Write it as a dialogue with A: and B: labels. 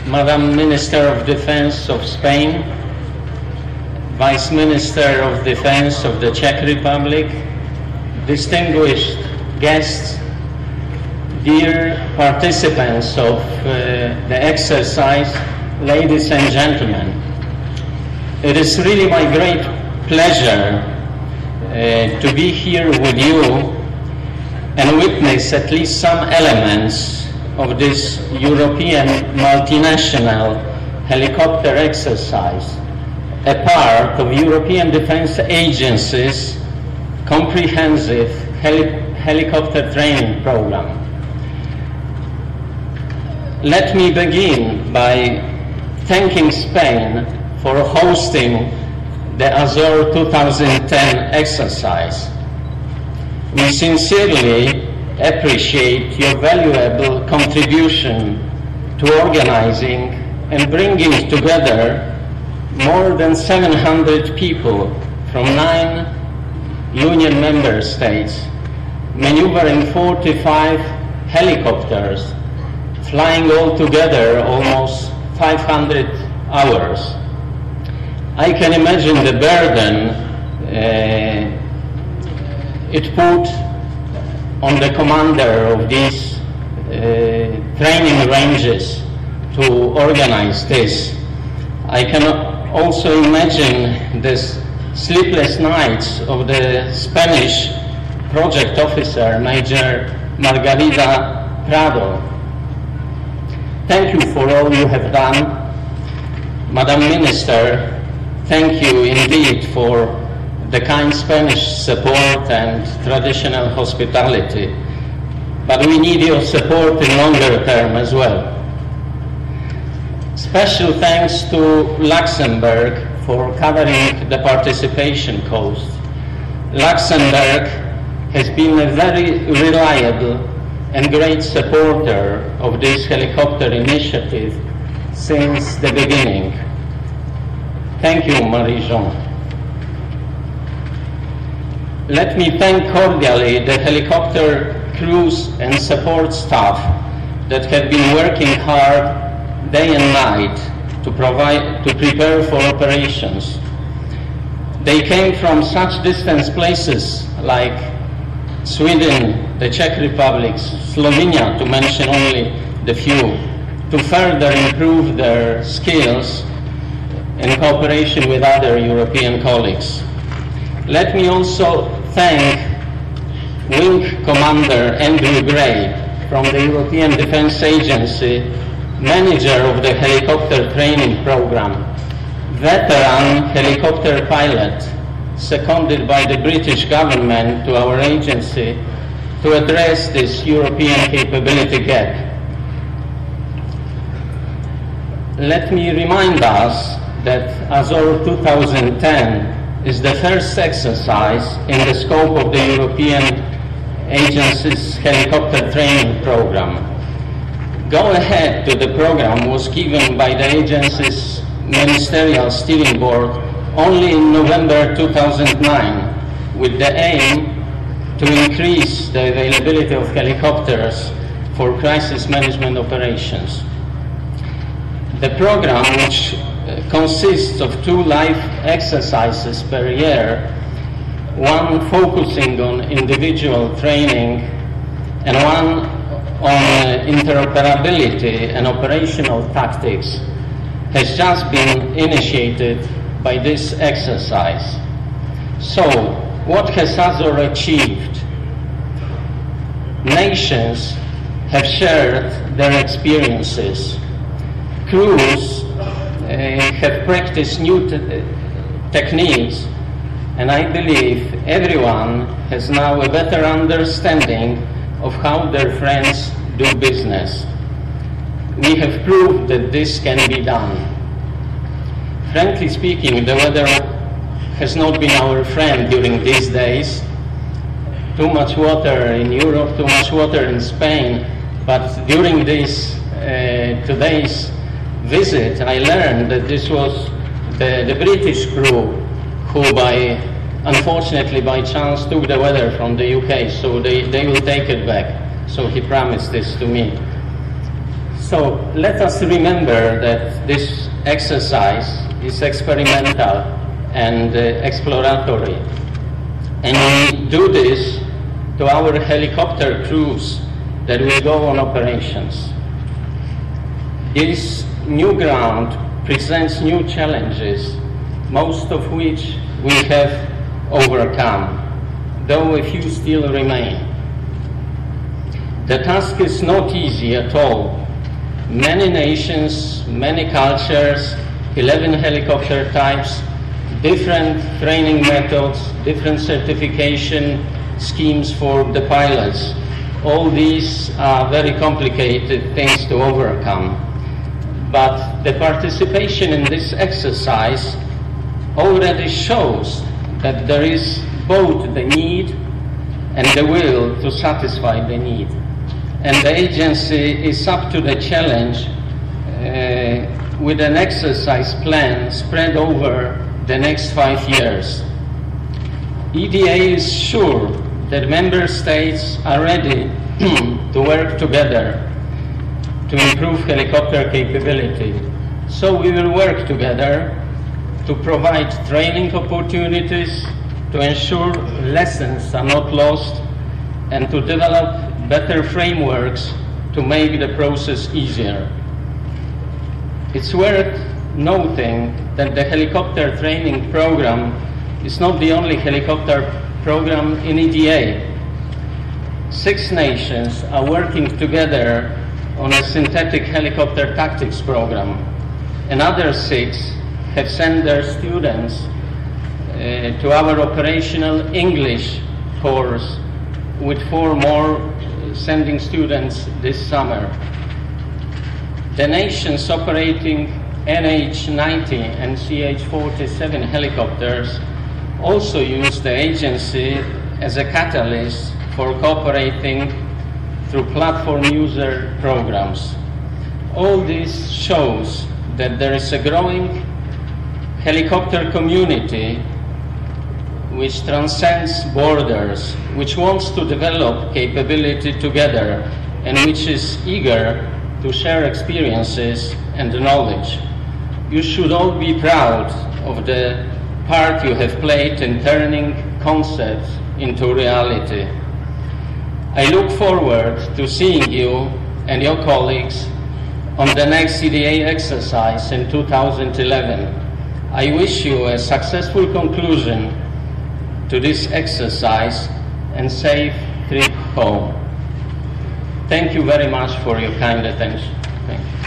A: Madam Minister of Defense of Spain, Vice Minister of Defense of the Czech Republic, distinguished guests, dear participants of the exercise, ladies and gentlemen. It is really my great pleasure to be here with you and witness at least some elements of this European multinational helicopter exercise, a part of European Defence Agency's comprehensive helicopter training program. Let me begin by thanking Spain for hosting the AZOR 2010 exercise. We sincerely appreciate your valuable contribution to organizing and bringing together more than 700 people from 9 Union member states, maneuvering 45 helicopters, flying all together almost 500 hours. I can imagine the burden it put on the commander of these training ranges to organize this. I can also imagine the sleepless nights of the Spanish project officer, Major Margarida Prado. Thank you for all you have done. Madam Minister, thank you indeed for the kind Spanish support and traditional hospitality. But we need your support in longer term as well. Special thanks to Luxembourg for covering the participation cost. Luxembourg has been a very reliable and great supporter of this helicopter initiative since the beginning. Thank you, Marie-Jean. Let me thank cordially the helicopter crews and support staff that have been working hard day and night to prepare for operations. They came from such distant places like Sweden, the Czech Republic, Slovenia, to mention only the few, to further improve their skills in cooperation with other European colleagues. Let me also thank Wing Commander Andrew Gray from the European Defence Agency, manager of the helicopter training program, veteran helicopter pilot, seconded by the British government to our agency to address this European capability gap. Let me remind us that AZOR 2010 is the first exercise in the scope of the European Agency's helicopter training program. Go-ahead to the program was given by the agency's Ministerial Steering Board only in November 2009, with the aim to increase the availability of helicopters for crisis management operations. The program, which consists of 2 live exercises per year, one focusing on individual training and one on interoperability and operational tactics, has just been initiated by this exercise. So, what has AZOR achieved? Nations have shared their experiences. Crews have practiced new techniques, and I believe everyone has now a better understanding of how their friends do business. We have proved that this can be done. Frankly speaking, the weather has not been our friend during these days. Too much water in Europe, too much water in Spain, but during this today's visit, I learned that this was the British crew who, unfortunately by chance, took the weather from the UK, so they will take it back. So he promised this to me. So let us remember that this exercise is experimental and exploratory. And we do this to our helicopter crews that will go on operations. This new ground presents new challenges, most of which we have overcome, though a few still remain. The task is not easy at all. Many nations, many cultures, 11 helicopter types, different training methods, different certification schemes for the pilots. All these are very complicated things to overcome. But the participation in this exercise already shows that there is both the need and the will to satisfy the need. And the agency is up to the challenge with an exercise plan spread over the next 5 years. EDA is sure that member states are ready to work together to improve helicopter capability. So we will work together to provide training opportunities, to ensure lessons are not lost, and to develop better frameworks to make the process easier. It's worth noting that the helicopter training program is not the only helicopter program in EDA. 6 nations are working together on a synthetic helicopter tactics program. Another 6 have sent their students to our operational English course, with 4 more sending students this summer. The nations operating NH-90 and CH-47 helicopters also use the agency as a catalyst for cooperating through platform user programs. All this shows that there is a growing helicopter community which transcends borders, which wants to develop capability together, and which is eager to share experiences and knowledge. You should all be proud of the part you have played in turning concepts into reality. I look forward to seeing you and your colleagues on the next EDA exercise in 2011. I wish you a successful conclusion to this exercise and safe trip home. Thank you very much for your kind attention. Thank you.